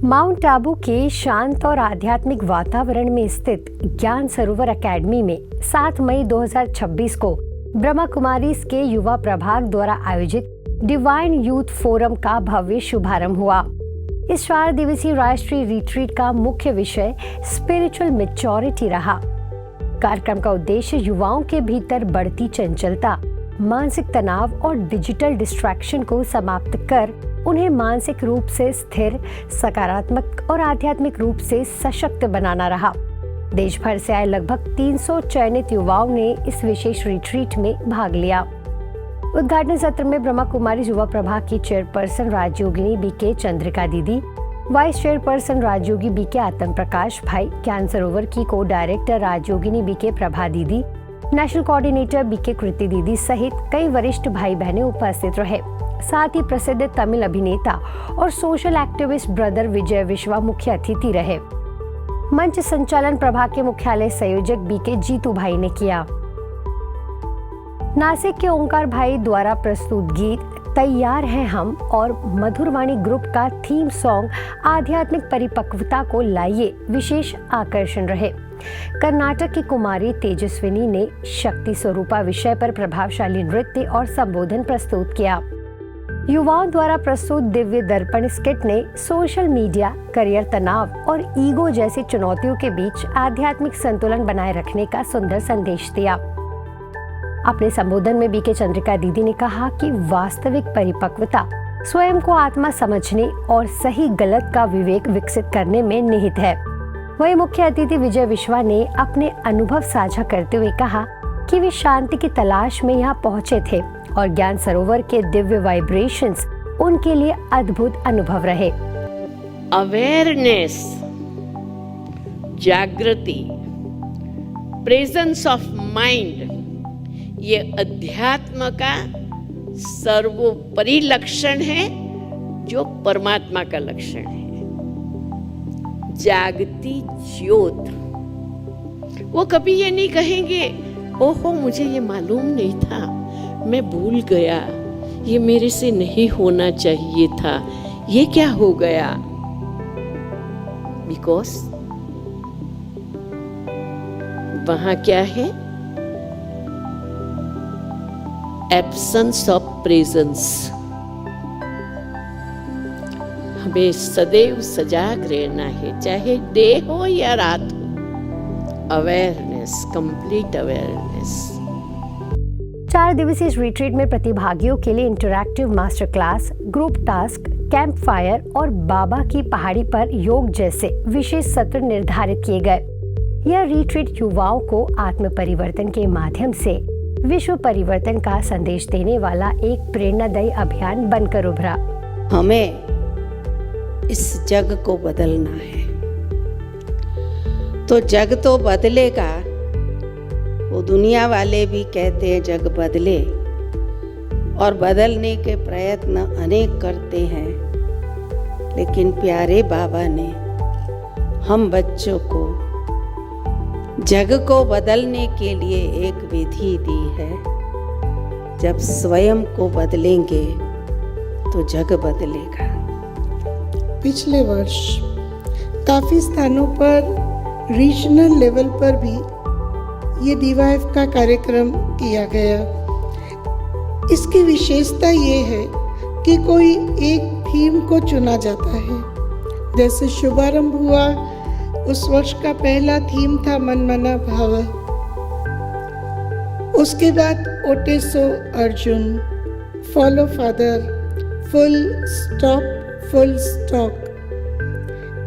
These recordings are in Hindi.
माउंट आबू के शांत और आध्यात्मिक वातावरण में स्थित ज्ञान सरोवर एकेडमी में 7 मई 2026 को ब्रह्मा कुमारीज के युवा प्रभाग द्वारा आयोजित डिवाइन यूथ फोरम का भव्य शुभारंभ हुआ। इस 4 दिवसीय राष्ट्रीय रिट्रीट का मुख्य विषय स्पिरिचुअल मैच्योरिटी रहा। कार्यक्रम का उद्देश्य युवाओं के भीतर बढ़ती चंचलता, मानसिक तनाव और डिजिटल डिस्ट्रैक्शन को समाप्त कर उन्हें मानसिक रूप से स्थिर, सकारात्मक और आध्यात्मिक रूप से सशक्त बनाना रहा। देश भर से आए लगभग 300 चयनित युवाओं ने इस विशेष रिट्रीट में भाग लिया। उद्घाटन सत्र में ब्रह्मा कुमारी युवा प्रभाग की चेयरपर्सन राजयोगिनी बीके चंद्रिका दीदी, वाइस चेयरपर्सन राजयोगी बीके आतंक प्रकाश भाई, ज्ञान सरोवर की को डायरेक्टर राजयोगिनी बीके प्रभा दीदी, नेशनल कोऑर्डिनेटर बीके कृति दीदी सहित कई वरिष्ठ भाई बहनें उपस्थित रहे। साथ ही प्रसिद्ध तमिल अभिनेता और सोशल एक्टिविस्ट ब्रदर विजय विश्वा मुख्य अतिथि रहे। मंच संचालन प्रभाग के मुख्यालय संयोजक बीके जीतू भाई ने किया। नासिक के ओंकार भाई द्वारा प्रस्तुत गीत तैयार हैं हम और मधुरवाणी ग्रुप का थीम सॉन्ग आध्यात्मिक परिपक्वता को लाइए विशेष आकर्षण रहे। कर्नाटक की कुमारी तेजस्विनी ने शक्ति स्वरूपा विषय पर प्रभावशाली नृत्य और संबोधन प्रस्तुत किया। युवाओं द्वारा प्रस्तुत दिव्य दर्पण स्किट ने सोशल मीडिया, करियर तनाव और ईगो जैसी चुनौतियों के बीच आध्यात्मिक संतुलन बनाए रखने का सुंदर संदेश दिया। अपने संबोधन में बीके चंद्रिका दीदी ने कहा कि वास्तविक परिपक्वता स्वयं को आत्मा समझने और सही गलत का विवेक विकसित करने में निहित है। वहीं मुख्य अतिथि विजय विश्वा ने अपने अनुभव साझा करते हुए कहा कि वे शांति की तलाश में यहाँ पहुंचे थे और ज्ञान सरोवर के दिव्य वाइब्रेशंस उनके लिए अद्भुत अनुभव रहे। अवेयरनेस, जागृति, प्रेजेंस ऑफ माइंड, ये अध्यात्म का सर्वोपरि लक्षण है जो परमात्मा का लक्षण है। जागती ज्योत, वो कभी ये नहीं कहेंगे ओहो मुझे ये मालूम नहीं था, मैं भूल गया, ये मेरे से नहीं होना चाहिए था, ये क्या हो गया। बिकॉज वहां क्या है? Absence of presence. हमें सदैव सजाग रहना है, चाहे डे हो या रात हो। Awareness, complete awareness. 4 दिवसीय इस रिट्रीट में प्रतिभागियों के लिए interactive master class, group task, camp fire और बाबा की पहाड़ी पर योग जैसे विशेष सत्र निर्धारित किए गए। यह रिट्रीट युवाओं को आत्म परिवर्तन के माध्यम से विश्व परिवर्तन का संदेश देने वाला एक प्रेरणादायी अभियान बनकर उभरा। हमें इस जग को बदलना है, तो जग तो बदलेगा। वो दुनिया वाले भी कहते हैं जग बदले, और बदलने के प्रयत्न अनेक करते हैं, लेकिन प्यारे बाबा ने हम बच्चों को जग को बदलने के लिए एक विधि दी है। जब स्वयं को बदलेंगे तो जग बदलेगा। पिछले वर्ष काफ़ी स्थानों पर रीजनल लेवल पर भी ये DYF का कार्यक्रम किया गया। इसकी विशेषता ये है कि कोई एक थीम को चुना जाता है। जैसे शुभारंभ हुआ, उस वर्ष का पहला थीम था मन मना भाव। उसके बाद ओटेसो Arjun, follow father, full stop.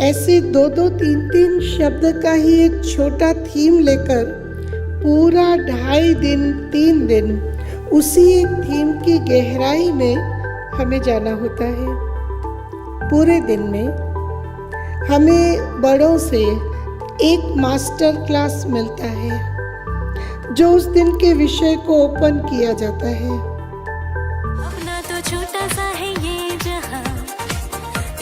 ऐसे 2-2, 3-3 शब्द का ही एक छोटा थीम लेकर पूरा 2.5 दिन, 3 दिन उसी एक थीम की गहराई में हमें जाना होता है। पूरे दिन में हमें बड़ों से एक मास्टर क्लास मिलता है जो उस दिन के विषय को ओपन किया जाता है। अपना तो छोटा सा है ये जहां,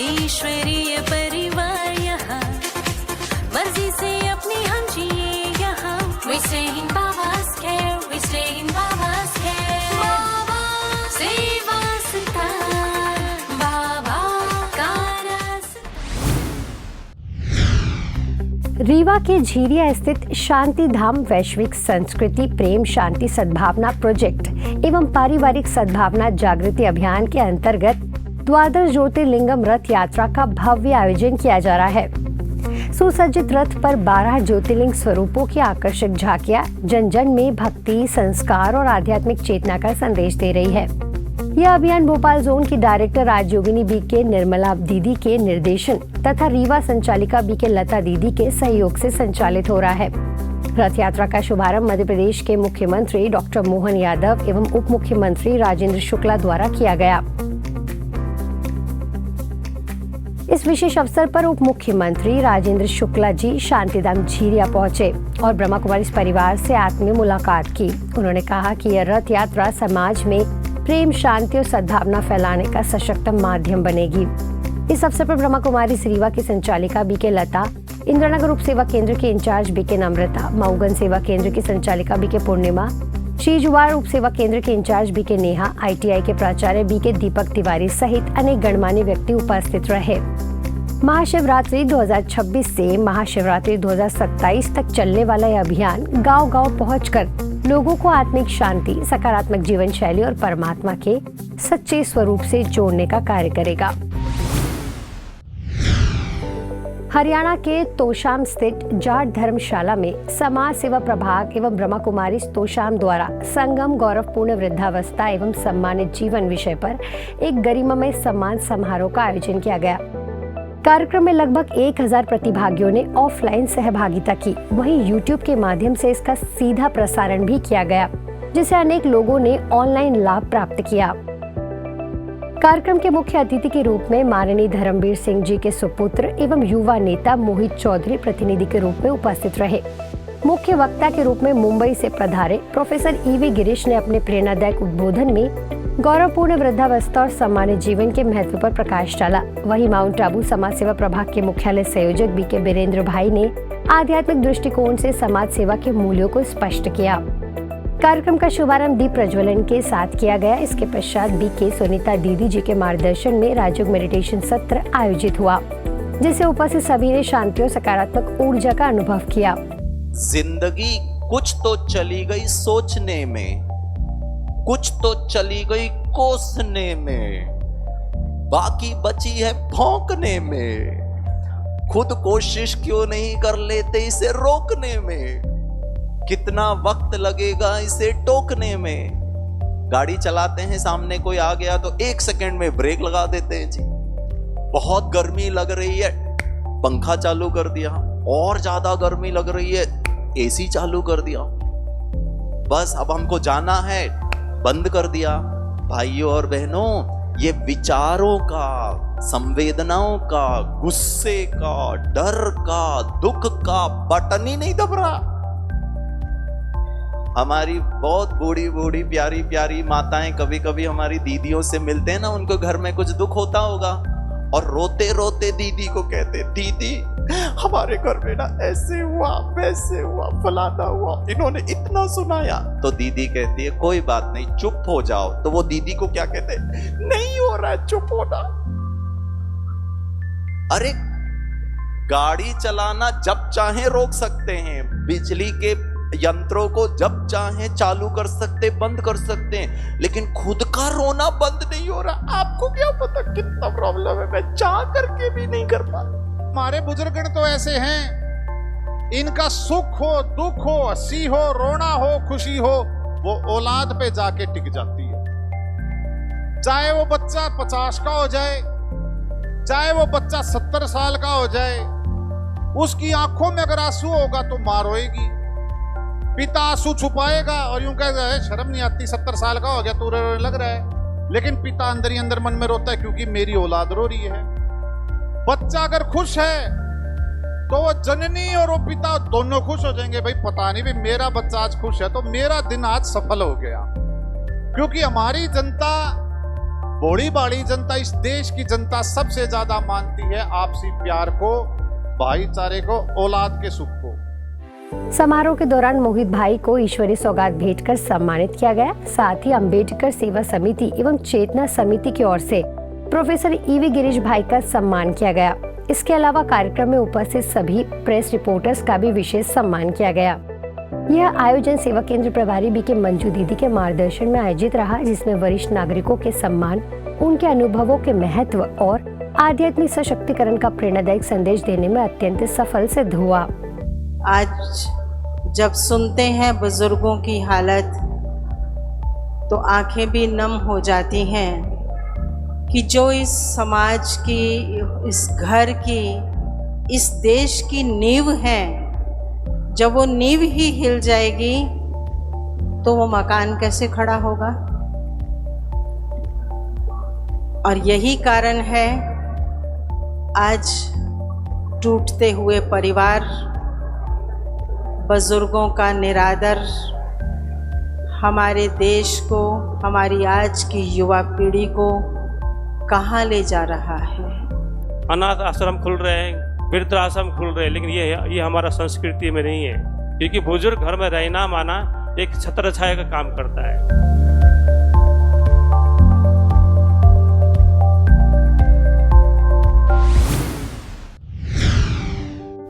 ईश्वरीय परिवार यहाँ, मर्जी से अपनी हम जिए यहाँ। We stay in Baba's care, we stay in Baba's care. बाबा सेवा संतान, बाबा का रास्ता। रीवा के झीरिया स्थित शांति धाम वैश्विक संस्कृति प्रेम शांति सद्भावना प्रोजेक्ट एवं पारिवारिक सद्भावना जागृति अभियान के अंतर्गत द्वादश ज्योतिर्लिंगम रथ यात्रा का भव्य आयोजन किया जा रहा है। सुसज्जित रथ पर 12 ज्योतिर्लिंग स्वरूपों की आकर्षक झांकियां जन जन में भक्ति, संस्कार और आध्यात्मिक चेतना का संदेश दे रही है। यह अभियान भोपाल जोन की डायरेक्टर राजयोगिनी बी के निर्मला दीदी के निर्देशन तथा रीवा संचालिका बी के लता दीदी के सहयोग से संचालित हो रहा है। रथ यात्रा का शुभारंभ मध्य प्रदेश के मुख्यमंत्री डॉक्टर मोहन यादव एवं उप मुख्यमंत्री राजेंद्र शुक्ला द्वारा किया गया। इस विशेष अवसर पर उप मुख्यमंत्री राजेंद्र शुक्ला जी शांतिधाम झीरिया पहुंचे और ब्रह्मा कुमारी परिवार से आत्मीय मुलाकात की। उन्होंने कहा कि यह रथ यात्रा समाज में प्रेम, शांति और सद्भावना फैलाने का सशक्त माध्यम बनेगी। इस अवसर पर ब्रह्मा कुमारी रीवा की संचालिका बी के लता, इंद्रनगर उप सेवा केंद्र के इंचार्ज बी के नम्रता, मऊगन सेवा केंद्र की संचालिका बी के पूर्णिमा, शीजुवाड़ उप सेवा केंद्र के इंचार्ज बी के नेहा, ITI के प्राचार्य बी के दीपक तिवारी सहित अनेक गणमान्य व्यक्ति उपस्थित रहे। महाशिवरात्रि 2026 से महाशिवरात्रि 2027 तक चलने वाला यह अभियान गांव-गांव पहुंचकर लोगों को आत्मिक शांति, सकारात्मक जीवन शैली और परमात्मा के सच्चे स्वरूप से जोड़ने का कार्य करेगा। हरियाणा के तोशाम स्थित जाट धर्मशाला में समाज सेवा प्रभाग एवं ब्रह्मा कुमारी तोशाम द्वारा संगम गौरवपूर्ण वृद्धावस्था एवं सम्मानित जीवन विषय पर एक गरिमामय सम्मान समारोह का आयोजन किया गया। कार्यक्रम में लगभग 1000 प्रतिभागियों ने ऑफलाइन सहभागिता की, वहीं YouTube के माध्यम से इसका सीधा प्रसारण भी किया गया, जिसे अनेक लोगों ने ऑनलाइन लाभ प्राप्त किया। कार्यक्रम के मुख्य अतिथि के रूप में माननीय धर्मवीर सिंह जी के सुपुत्र एवं युवा नेता मोहित चौधरी प्रतिनिधि के रूप में उपस्थित रहे। मुख्य वक्ता के रूप में मुंबई से पधारे प्रोफेसर EV गिरीश ने अपने प्रेरणादायक उद्बोधन में गौरवपूर्ण वृद्धावस्था और सम्मानित जीवन के महत्व पर प्रकाश डाला। वहीं माउंट आबू समाज सेवा प्रभाग के मुख्यालय संयोजक बी के बीरेंद्र भाई ने आध्यात्मिक दृष्टिकोण से समाज सेवा के मूल्यों को स्पष्ट किया। कार्यक्रम का शुभारंभ दीप प्रज्वलन के साथ किया गया। इसके पश्चात बी के सुनीता दीदी जी के मार्गदर्शन में राजयोग मेडिटेशन सत्र आयोजित हुआ, जिसे उपस्थित सभी ने शांति और सकारात्मक ऊर्जा का अनुभव किया। जिंदगी कुछ तो चली गई सोचने में, कुछ तो चली गई कोसने में, बाकी बची है भौंकने में। खुद कोशिश क्यों नहीं कर लेते इसे रोकने में? कितना वक्त लगेगा इसे टोकने में? गाड़ी चलाते हैं, सामने कोई आ गया तो 1 सेकंड में ब्रेक लगा देते हैं जी। बहुत गर्मी लग रही है, पंखा चालू कर दिया। और ज्यादा गर्मी लग रही है, AC चालू कर दिया। बस अब हमको जाना है, बंद कर दिया। भाइयों और बहनों, ये विचारों का, संवेदनाओं का, गुस्से का, डर का, दुख का बटन ही नहीं दब रहा। हमारी बहुत बूढ़ी बूढ़ी प्यारी प्यारी माताएं कभी कभी हमारी दीदियों से मिलते हैं ना, उनको घर में कुछ दुख होता होगा और रोते रोते दीदी को कहते, दीदी हमारे घर में ना ऐसे हुआ, वैसे हुआ, फलाना हुआ, इन्होंने इतना सुनाया। तो दीदी कहती है कोई बात नहीं, चुप हो जाओ। तो वो दीदी को क्या कहते, नहीं हो रहा है चुप होना। अरे गाड़ी चलाना जब चाहे रोक सकते हैं, बिजली के यंत्रों को जब चाहे चालू कर सकते, बंद कर सकते हैं, लेकिन खुद का रोना बंद नहीं हो रहा। आपको क्या पता कितना प्रॉब्लम है, मैं चाह करके भी नहीं कर पा। हमारे बुजुर्ग तो ऐसे हैं, इनका सुख हो, दुख हो, हंसी हो, रोना हो, खुशी हो, वो औलाद पे जाके टिक जाती है। चाहे वो बच्चा 50 का हो जाए, चाहे वो बच्चा 70 साल का हो जाए, उसकी आंखों में अगर आंसू होगा तो मां रोएगी। पिता आंसू छुपाएगा और यूं कहेगा शर्म नहीं आती, 70 साल का हो गया तू रोने लग रहा है। लेकिन पिता अंदर ही अंदर मन में रोता है क्योंकि मेरी औलाद रो रही है। बच्चा अगर खुश है तो वो जननी और वो पिता दोनों खुश हो जाएंगे। भाई पता नहीं, भी मेरा बच्चा आज खुश है तो मेरा दिन आज सफल हो गया। क्योंकि हमारी जनता, बड़ी बाड़ी जनता, इस देश की जनता सबसे ज्यादा मानती है आपसी प्यार को, भाईचारे को, औलाद के सुख को। समारोह के दौरान मोहित भाई को ईश्वरीय सौगात भेंट कर सम्मानित किया गया। साथ ही अंबेडकर सेवा समिति एवं चेतना समिति की ओर से प्रोफेसर EV गिरीश भाई का सम्मान किया गया। इसके अलावा कार्यक्रम में उपस्थित सभी प्रेस रिपोर्टर्स का भी विशेष सम्मान किया गया। यह आयोजन सेवा केंद्र प्रभारी बीके मंजू दीदी के मार्गदर्शन में आयोजित रहा, जिसमें वरिष्ठ नागरिकों के सम्मान, उनके अनुभवों के महत्व और आध्यात्मिक सशक्तिकरण का प्रेरणादायक संदेश देने में अत्यंत सफल सिद्ध हुआ। आज जब सुनते हैं बुजुर्गों की हालत तो आंखें भी नम हो जाती हैं कि जो इस समाज की, इस घर की, इस देश की नींव है, जब वो नींव ही हिल जाएगी तो वो मकान कैसे खड़ा होगा। और यही कारण है आज टूटते हुए परिवार, बुजुर्गों का निरादर हमारे देश को, हमारी आज की युवा पीढ़ी को कहाँ ले जा रहा है। अनाथ आश्रम खुल रहे हैं, वृद्धाश्रम खुल रहे हैं, लेकिन ये हमारा संस्कृति में नहीं है, क्योंकि बुजुर्ग घर में रहना माना एक छत्र छाया का काम करता है।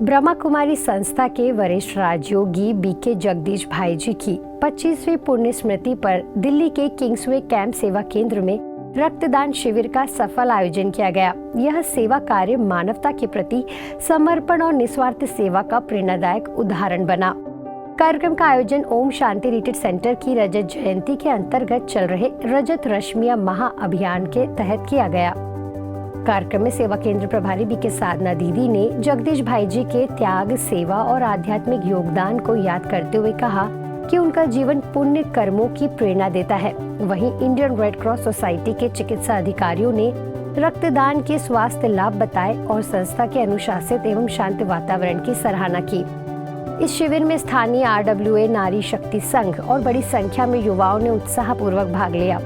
ब्रह्मा कुमारी संस्था के वरिष्ठ राजयोगी बीके जगदीश भाई जी की 25वीं पुण्य स्मृति पर दिल्ली के किंग्सवे कैंप सेवा केंद्र में रक्तदान शिविर का सफल आयोजन किया गया। यह सेवा कार्य मानवता के प्रति समर्पण और निस्वार्थ सेवा का प्रेरणादायक उदाहरण बना। कार्यक्रम का आयोजन ओम शांति रिट्रीट सेंटर की रजत जयंती के अंतर्गत चल रहे रजत रश्मियां महा अभियान के तहत किया गया। कार्यक्रम में सेवा केंद्र प्रभारी बीके साधना दीदी ने जगदीश भाई जी के त्याग, सेवा और आध्यात्मिक योगदान को याद करते हुए कहा कि उनका जीवन पुण्य कर्मों की प्रेरणा देता है। वहीं इंडियन रेड क्रॉस सोसाइटी के चिकित्सा अधिकारियों ने रक्तदान के स्वास्थ्य लाभ बताए और संस्था के अनुशासित एवं शांत वातावरण की सराहना की। इस शिविर में स्थानीय RWA नारी शक्ति संघ और बड़ी संख्या में युवाओं ने उत्साहपूर्वक भाग लिया।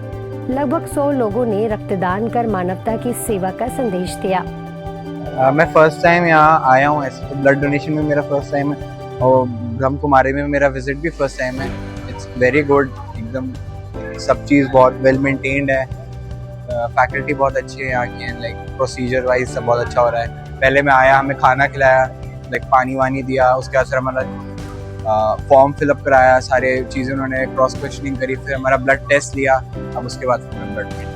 लगभग 100 लोगों ने रक्तदान कर मानवता की सेवा का संदेश दिया। मैं फर्स्ट टाइम यहाँ आया हूँ, ऐसे तो ब्लड डोनेशन में मेरा फर्स्ट टाइम है और ब्रह्म कुमारी में मेरा विजिट भी फर्स्ट टाइम है। इट्स वेरी गुड, एकदम सब चीज़ बहुत वेल मेंटेन्ड है, फैकल्टी बहुत अच्छी है यहाँ की, लाइक प्रोसीजर वाइज सब बहुत अच्छा हो रहा है। पहले मैं आया, हमें खाना खिलाया, लाइक पानी वानी दिया, उसके बाद फिर हमारा फॉर्म फिलअप कराया, सारे चीज़ें उन्होंने क्रॉस क्वेश्चनिंग करी, फिर हमारा ब्लड टेस्ट लिया, अब उसके बाद फिर ब्लड डोनेट किया।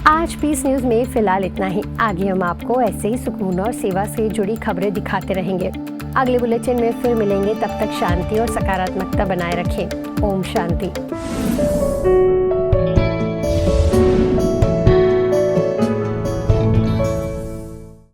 आज पीस न्यूज में फिलहाल इतना ही। आगे हम आपको ऐसे ही सुकून और सेवा से जुड़ी खबरें दिखाते रहेंगे। अगले बुलेटिन में फिर मिलेंगे, तब तक शांति और सकारात्मकता बनाए रखें। ओम शांति।